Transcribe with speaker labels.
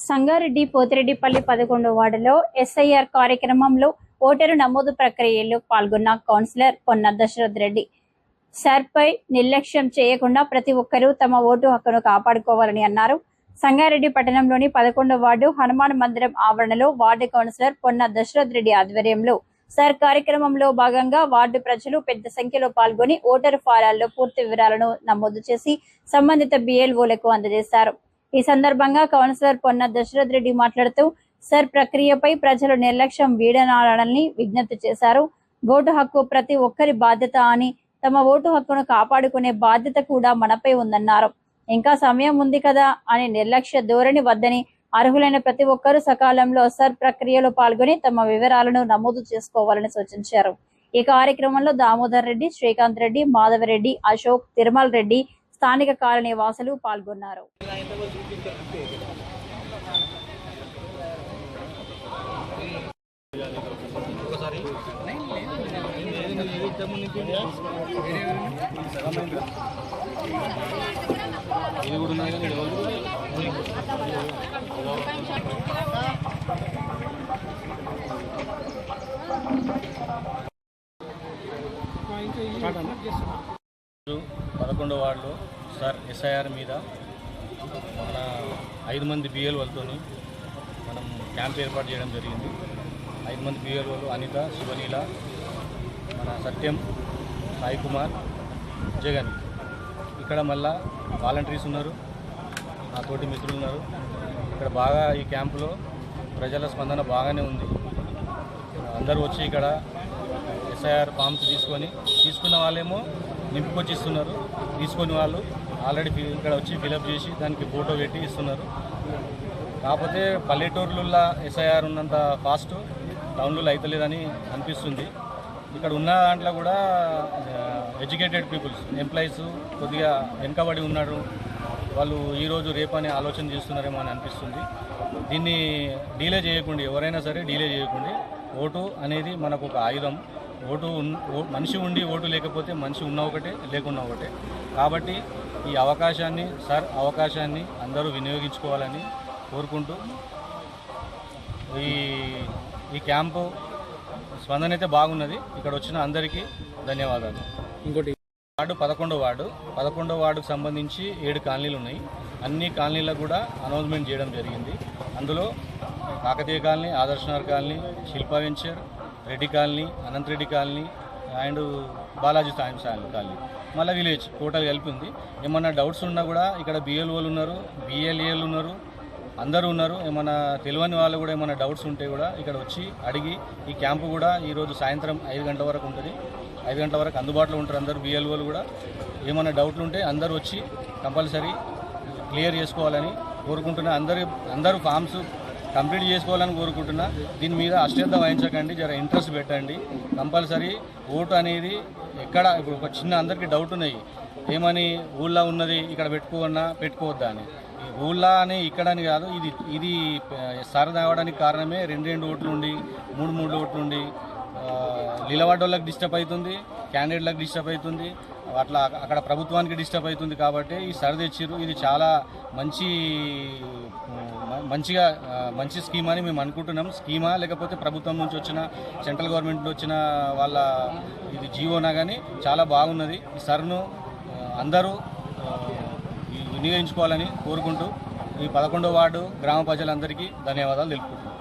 Speaker 1: సంగారెడ్డి పోతిరెడ్డిపల్లి 11వ వార్డులో ఎస్ఐఆర్ కార్యక్రమంలో ఓటరు నమోదు ప్రక్రియలో పాల్గొన్న కౌన్సిలర్ పొన్న దశరథ్ రెడ్డి సార్పై నిర్లక్ష్యం చేయకుండా ప్రతి ఒక్కరూ తమ ఓటు హక్కును కాపాడుకోవాలని అన్నారు. సంగారెడ్డి పట్టణంలోని 11వ వార్డు హనుమాన్ మందిరం ఆవరణలో వార్డు కౌన్సిలర్ పొన్న దశరథ్ రెడ్డి ఆధ్వర్యంలో సార్ కార్యక్రమంలో భాగంగా వార్డు ప్రజలు పెద్ద సంఖ్యలో పాల్గొని ఓటరు ఫారాల్లో పూర్తి వివరాలను నమోదు చేసి సంబంధిత బిఎల్ఓలకు అందజేశారు. ఈ సందర్భంగా కౌన్సిలర్ పొన్న దశరథ్ రెడ్డి మాట్లాడుతూ సర్ ప్రక్రియపై ప్రజలు నిర్లక్ష్యం వీడనాలని విజ్ఞప్తి చేశారు. ఓటు హక్కు ప్రతి ఒక్కరి బాధ్యత అని, తమ ఓటు హక్కును కాపాడుకునే బాధ్యత కూడా మనపై ఉందన్నారు. ఇంకా సమయం ఉంది కదా అని నిర్లక్ష్య ధోరణి వద్దని, అర్హులైన ప్రతి ఒక్కరూ సకాలంలో సర్ ప్రక్రియలో పాల్గొని తమ వివరాలను నమోదు చేసుకోవాలని సూచించారు. ఈ కార్యక్రమంలో దామోదర్ రెడ్డి, శ్రీకాంత్ రెడ్డి, మాధవరెడ్డి, అశోక్, తిరుమల్ రెడ్డి, స్థానిక కాలనీ వాసులు పాల్గొన్నారు.
Speaker 2: పదకొండవ వార్డులో సార్ ఎస్ఐఆర్ మీద మన 5 మంది బిఎల్ఓలతో మనం క్యాంప్ ఏర్పాటు చేయడం జరిగింది. 5 మంది బిఎల్ఓలు అనిత, శివనీల, మన సత్యం, సాయి కుమార్, జగన్. ఇక్కడ మళ్ళా వాలంటీర్స్ ఉన్నారు, నా తోటి మిత్రులు ఉన్నారు. ఇక్కడ బాగా ఈ క్యాంపులో ప్రజల స్పందన బాగానే ఉంది. అందరూ వచ్చి ఇక్కడ ఎస్ఐఆర్ ఫామ్స్ తీసుకున్న వాళ్ళేమో నింపుకొచ్చి ఇస్తున్నారు. తీసుకుని వాళ్ళు ఆల్రెడీ ఇక్కడ వచ్చి ఫిలప్ చేసి దానికి ఫోటో పెట్టి ఇస్తున్నారు. కాకపోతే పల్లెటూర్లలో ఎస్ఐఆర్ ఉన్నంత ఫాస్ట్ టౌన్లలో అవుతలేదని అనిపిస్తుంది. ఇక్కడ ఉన్న దాంట్లో కూడా ఎడ్యుకేటెడ్ పీపుల్స్, ఎంప్లాయీస్ కొద్దిగా వెనుకబడి ఉన్నారు. వాళ్ళు ఈరోజు రేపు అని ఆలోచన చేస్తున్నారేమో అని అనిపిస్తుంది. దీన్ని డీలే చేయకుండా, ఎవరైనా సరే డీలే చేయకుండా, ఓటు అనేది మనకు ఒక ఆయుధం. మనిషి ఉండి ఓటు లేకపోతే మనిషి ఉన్న ఒకటే, లేకున్నా ఒకటే. కాబట్టి ఈ అవకాశాన్ని అందరూ వినియోగించుకోవాలని కోరుకుంటూ ఈ క్యాంపు స్పందన అయితే బాగున్నది. ఇక్కడ వచ్చిన అందరికీ ధన్యవాదాలు. ఇంకోటి వార్డు 11వ వార్డుకు సంబంధించి 7 కాలనీలు ఉన్నాయి. అన్ని కాలనీలకు కూడా అనౌన్స్మెంట్ చేయడం జరిగింది. అందులో Kakatiya colony, Adarshnagar colony, Shilpa venture, Reddy colony, Anant Reddy colony and Balaji సాయంస్ కాలనీ, మళ్ళీ విలేజ్ టోటల్ కలిపి ఉంది. ఏమన్నా డౌట్స్ ఉన్నా కూడా ఇక్కడ బిఎల్ఓలు ఉన్నారు, బిఎల్ఏలు ఉన్నారు, అందరూ ఉన్నారు. ఏమన్నా తెలియని వాళ్ళు కూడా ఏమైనా డౌట్స్ ఉంటే కూడా ఇక్కడ వచ్చి అడిగి, ఈ క్యాంపు కూడా ఈరోజు సాయంత్రం 5 గంటల వరకు ఉంటుంది. 5 గంటల వరకు అందుబాటులో ఉంటారు అందరూ బిఎల్ఓలు కూడా. ఏమైనా డౌట్లు ఉంటే అందరూ వచ్చి కంపల్సరీ క్లియర్ చేసుకోవాలని కోరుకుంటున్నా. అందరూ ఫామ్స్ కంప్లీట్ చేసుకోవాలని కోరుకుంటున్నా. దీని మీద అశ్రద్ధ వహించకండి, జర ఇంట్రెస్ట్ పెట్టండి. కంపల్సరీ ఓటు అనేది ఎక్కడ, ఇప్పుడు ఒక చిన్న అందరికీ డౌట్ ఉన్నాయి, ఏమని ఊళ్ళో ఉన్నది ఇక్కడ పెట్టుకోవద్దా అని. ఊళ్ళో అని ఇక్కడని కాదు, ఇది సరదా అవడానికి కారణమే 2 ఓట్లు ఉండి, 3 ఓట్లు ఉండి నిలబడ్డోళ్ళకి డిస్టర్బ్ అవుతుంది, క్యాండిడేట్లకు డిస్టర్బ్ అవుతుంది, అట్లా అక్కడ ప్రభుత్వానికి డిస్టర్బ్ అవుతుంది. కాబట్టి ఈ సరదా ఇచ్చిర్రు. ఇది చాలా మంచి స్కీమ్ అని మేము అనుకుంటున్నాం. స్కీమా లేకపోతే ప్రభుత్వం నుంచి వచ్చిన, సెంట్రల్ గవర్నమెంట్ వచ్చిన వాళ్ళ ఇది జీవోనా కానీ చాలా బాగున్నది. ఈ సర్ను అందరూ వినియోగించుకోవాలని కోరుకుంటూ ఈ 11వ వార్డు గ్రామ ప్రజలందరికీ ధన్యవాదాలు తెలుపుకుంటున్నాను.